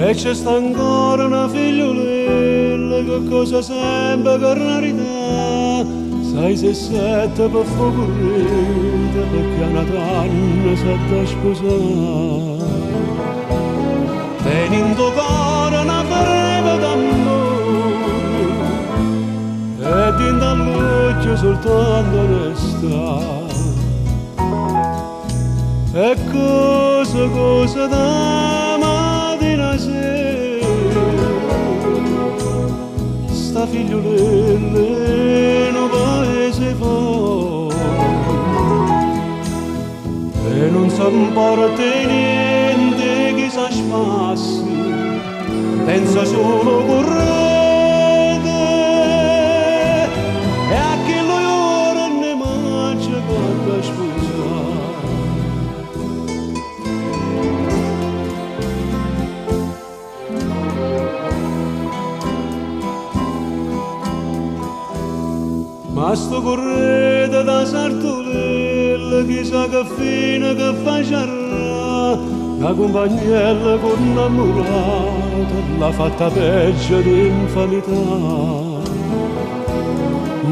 E c'è sta ancora una figliolella che cosa sembra carnarità. Sai se sette per fuoco corrente perché a Natale si è sposare. Tenendo cuore una ferma d'amore e dentro all'occhio soltanto onestà. E cosa da mattina sera sta figliolella in un paese fuori e non sa importa niente chi sa spassi, pensa solo correte e a chi lo ora ne mangia quando sposare. Ma sto correte da Sartolella, chissà che fine che fa sciarrà, la compagnella con innamorata l'ha fatta peggio di infamità.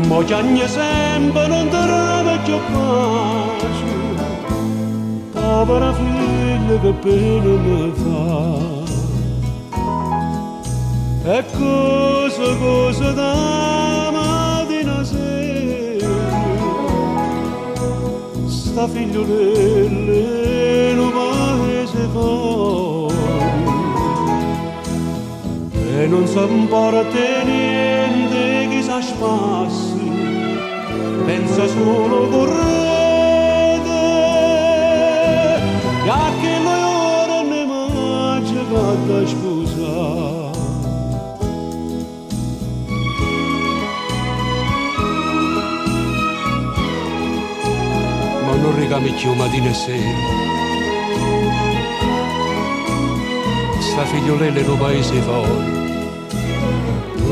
Mo chiagna sempre non trova più pace, povera figlia che pena mi fa. E cosa da mattina sera sta figliolella in un paese fuori e non sa importa niente chi sa spassi, pensa solo correte e a che noi ora ne mangia fatta sposare. Non ricami più mattina e sera, sta figliolella in un paese fuori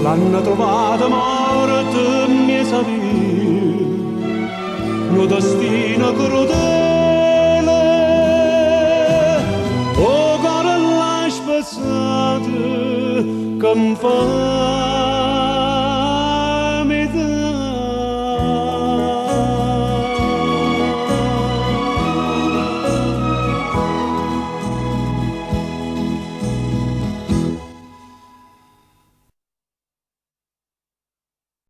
l'hanno trovata morta mia sapere, no destino crudele o cuore l'ha spezzato che mi fa